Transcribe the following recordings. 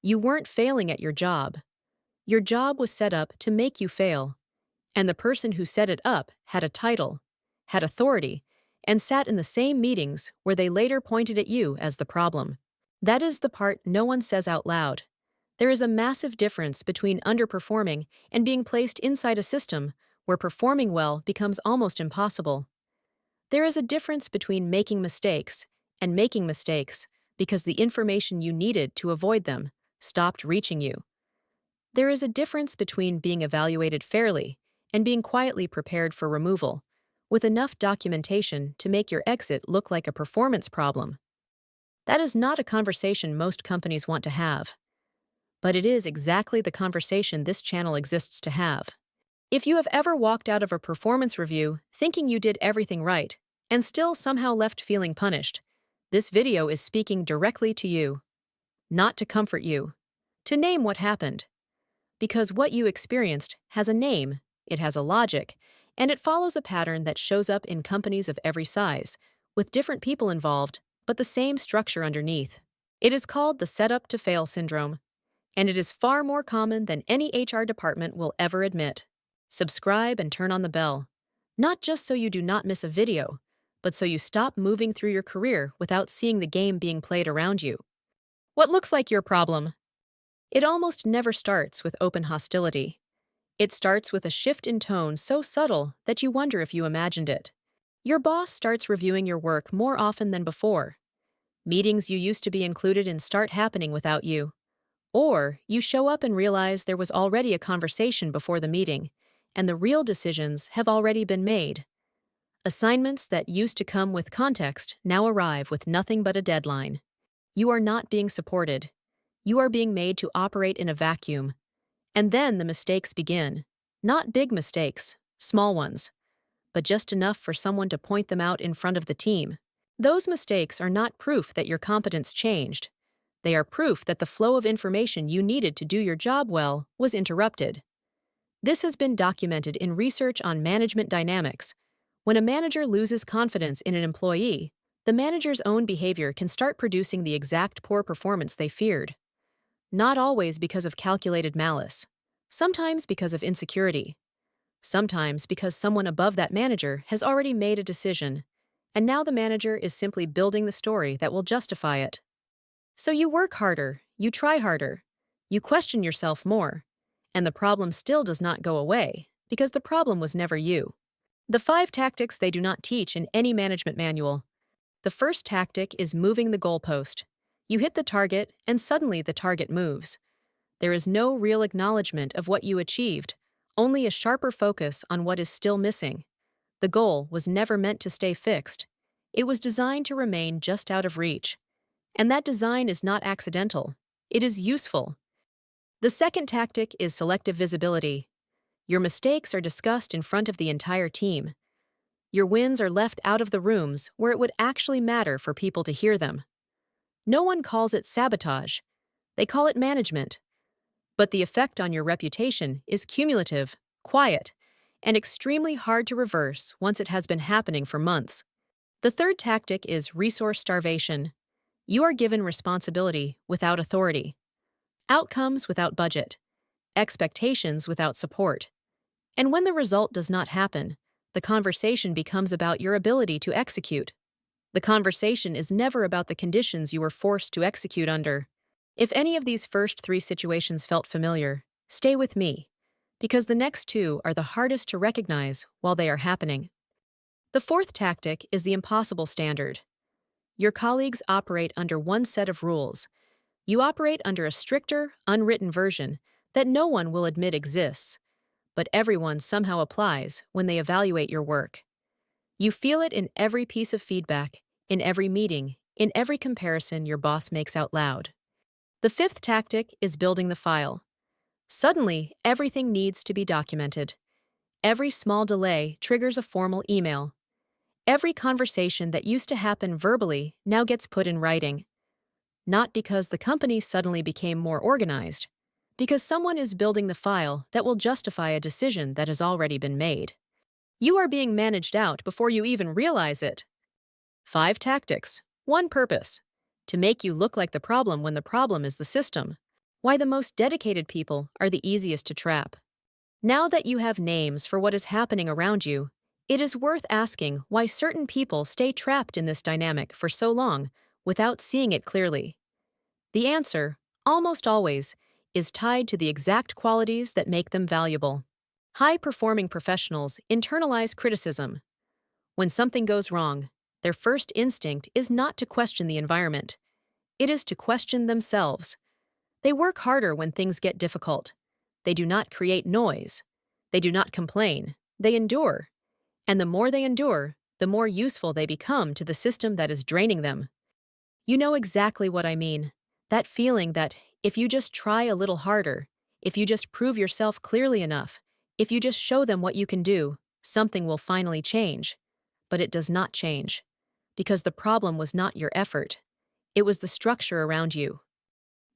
You weren't failing at your job. Your job was set up to make you fail. And the person who set it up had a title, had authority, and sat in the same meetings where they later pointed at you as the problem. That is the part no one says out loud. There is a massive difference between underperforming and being placed inside a system where performing well becomes almost impossible. There is a difference between making mistakes and making mistakes because the information you needed to avoid them stopped reaching you. There is a difference between being evaluated fairly and being quietly prepared for removal, with enough documentation to make your exit look like a performance problem. That is not a conversation most companies want to have. But it is exactly the conversation this channel exists to have. If you have ever walked out of a performance review thinking you did everything right and still somehow left feeling punished, this video is speaking directly to you. Not to comfort you. To name what happened. Because what you experienced has a name, it has a logic, and it follows a pattern that shows up in companies of every size, with different people involved, but the same structure underneath. It is called the setup to fail syndrome, and it is far more common than any HR department will ever admit. Subscribe and turn on the bell, not just so you do not miss a video, but so you stop moving through your career without seeing the game being played around you. What looks like your problem? It almost never starts with open hostility. It starts with a shift in tone so subtle that you wonder if you imagined it. Your boss starts reviewing your work more often than before. Meetings you used to be included in start happening without you. Or you show up and realize there was already a conversation before the meeting, and the real decisions have already been made. Assignments that used to come with context now arrive with nothing but a deadline. You are not being supported. You are being made to operate in a vacuum. And then the mistakes begin. Not big mistakes, small ones, but just enough for someone to point them out in front of the team. Those mistakes are not proof that your competence changed. They are proof that the flow of information you needed to do your job well was interrupted. This has been documented in research on management dynamics. When a manager loses confidence in an employee, the manager's own behavior can start producing the exact poor performance they feared. Not always because of calculated malice. Sometimes because of insecurity. Sometimes because someone above that manager has already made a decision, and now the manager is simply building the story that will justify it. So you work harder, you try harder, you question yourself more, and the problem still does not go away because the problem was never you. The 5 tactics they do not teach in any management manual. The first tactic is moving the goalpost. You hit the target, and suddenly the target moves. There is no real acknowledgement of what you achieved, only a sharper focus on what is still missing. The goal was never meant to stay fixed. It was designed to remain just out of reach. And that design is not accidental. It is useful. The second tactic is selective visibility. Your mistakes are discussed in front of the entire team. Your wins are left out of the rooms where it would actually matter for people to hear them. No one calls it sabotage. They call it management. But the effect on your reputation is cumulative, quiet, and extremely hard to reverse once it has been happening for months. The third tactic is resource starvation. You are given responsibility without authority, outcomes without budget, expectations without support. And when the result does not happen, the conversation becomes about your ability to execute. The conversation is never about the conditions you were forced to execute under. If any of these first 3 situations felt familiar, stay with me, because the next 2 are the hardest to recognize while they are happening. The fourth tactic is the impossible standard. Your colleagues operate under one set of rules. You operate under a stricter, unwritten version that no one will admit exists, but everyone somehow applies when they evaluate your work. You feel it in every piece of feedback, in every meeting, in every comparison your boss makes out loud. The fifth tactic is building the file. Suddenly, everything needs to be documented. Every small delay triggers a formal email. Every conversation that used to happen verbally now gets put in writing. Not because the company suddenly became more organized, because someone is building the file that will justify a decision that has already been made. You are being managed out before you even realize it. 5 tactics, 1 purpose: to make you look like the problem when the problem is the system. Why the most dedicated people are the easiest to trap. Now that you have names for what is happening around you, it is worth asking why certain people stay trapped in this dynamic for so long without seeing it clearly. The answer, almost always, is tied to the exact qualities that make them valuable. High-performing professionals internalize criticism. When something goes wrong, their first instinct is not to question the environment. It is to question themselves. They work harder when things get difficult. They do not create noise. They do not complain. They endure. And the more they endure, the more useful they become to the system that is draining them. You know exactly what I mean. That feeling that if you just try a little harder, if you just prove yourself clearly enough, if you just show them what you can do, something will finally change. But it does not change. Because the problem was not your effort. It was the structure around you.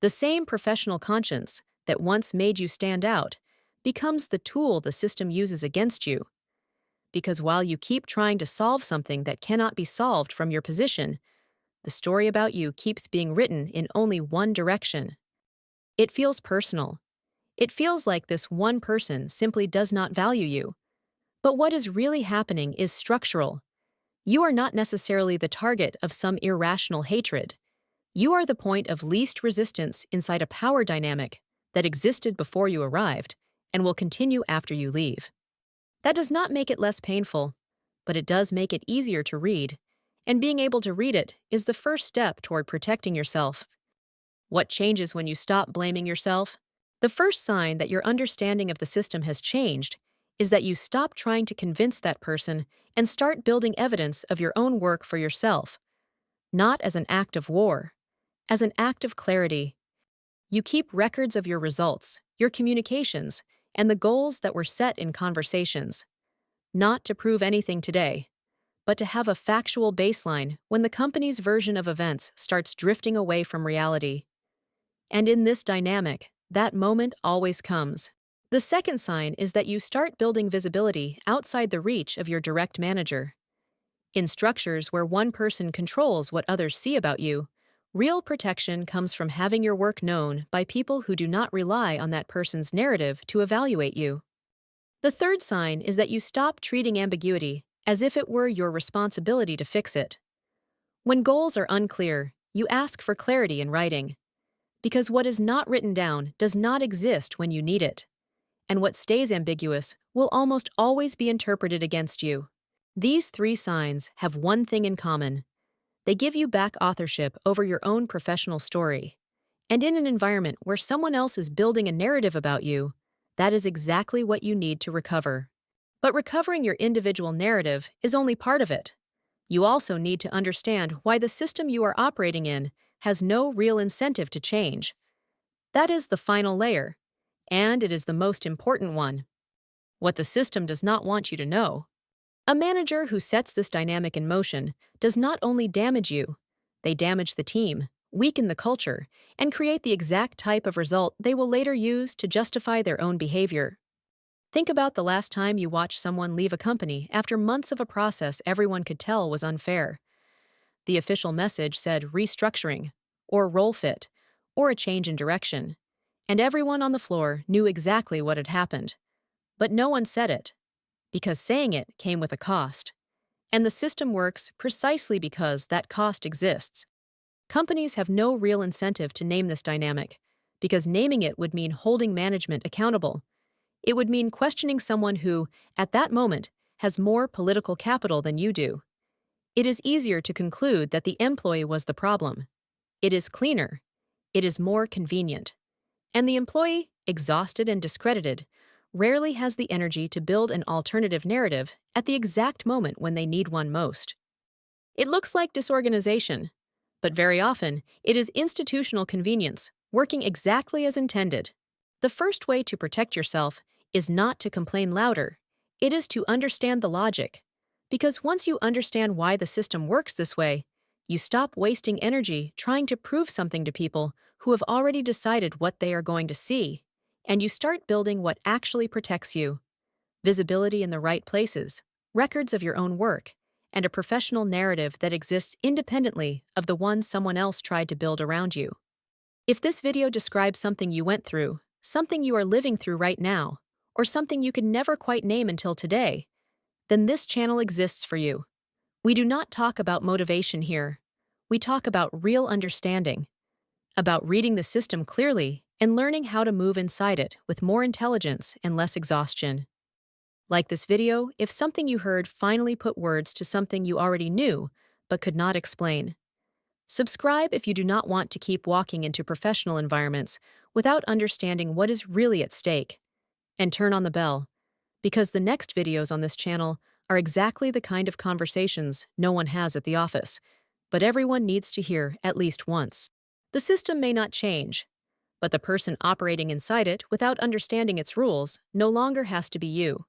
The same professional conscience that once made you stand out becomes the tool the system uses against you. Because while you keep trying to solve something that cannot be solved from your position, the story about you keeps being written in only one direction. It feels personal. It feels like this one person simply does not value you. But what is really happening is structural. You are not necessarily the target of some irrational hatred. You are the point of least resistance inside a power dynamic that existed before you arrived and will continue after you leave. That does not make it less painful, but it does make it easier to read, and being able to read it is the first step toward protecting yourself. What changes when you stop blaming yourself? The first sign that your understanding of the system has changed is that you stop trying to convince that person and start building evidence of your own work for yourself, not as an act of war, as an act of clarity. You keep records of your results, your communications, and the goals that were set in conversations, not to prove anything today, but to have a factual baseline when the company's version of events starts drifting away from reality. And in this dynamic, that moment always comes. The second sign is that you start building visibility outside the reach of your direct manager. In structures where one person controls what others see about you, real protection comes from having your work known by people who do not rely on that person's narrative to evaluate you. The third sign is that you stop treating ambiguity as if it were your responsibility to fix it. When goals are unclear, you ask for clarity in writing. Because what is not written down does not exist when you need it. And what stays ambiguous will almost always be interpreted against you. These three signs have one thing in common. They give you back authorship over your own professional story. And in an environment where someone else is building a narrative about you, that is exactly what you need to recover. But recovering your individual narrative is only part of it. You also need to understand why the system you are operating in has no real incentive to change. That is the final layer, and it is the most important one. What the system does not want you to know. A manager who sets this dynamic in motion does not only damage you, they damage the team, weaken the culture, and create the exact type of result they will later use to justify their own behavior. Think about the last time you watched someone leave a company after months of a process everyone could tell was unfair. The official message said restructuring, or role fit, or a change in direction, and everyone on the floor knew exactly what had happened. But no one said it, because saying it came with a cost. And the system works precisely because that cost exists. Companies have no real incentive to name this dynamic, because naming it would mean holding management accountable. It would mean questioning someone who, at that moment, has more political capital than you do. It is easier to conclude that the employee was the problem. It is cleaner. It is more convenient. And the employee, exhausted and discredited, rarely has the energy to build an alternative narrative at the exact moment when they need one most. It looks like disorganization, but very often it is institutional convenience, working exactly as intended. The first way to protect yourself is not to complain louder. It is to understand the logic. Because once you understand why the system works this way, you stop wasting energy trying to prove something to people who have already decided what they are going to see, and you start building what actually protects you. Visibility in the right places, records of your own work, and a professional narrative that exists independently of the one someone else tried to build around you. If this video describes something you went through, something you are living through right now, or something you could never quite name until today, then this channel exists for you. We do not talk about motivation here. We talk about real understanding, about reading the system clearly and learning how to move inside it with more intelligence and less exhaustion. Like this video if something you heard finally put words to something you already knew but could not explain. Subscribe if you do not want to keep walking into professional environments without understanding what is really at stake. And turn on the bell, because the next videos on this channel are exactly the kind of conversations no one has at the office, but everyone needs to hear at least once. The system may not change, but the person operating inside it without understanding its rules no longer has to be you.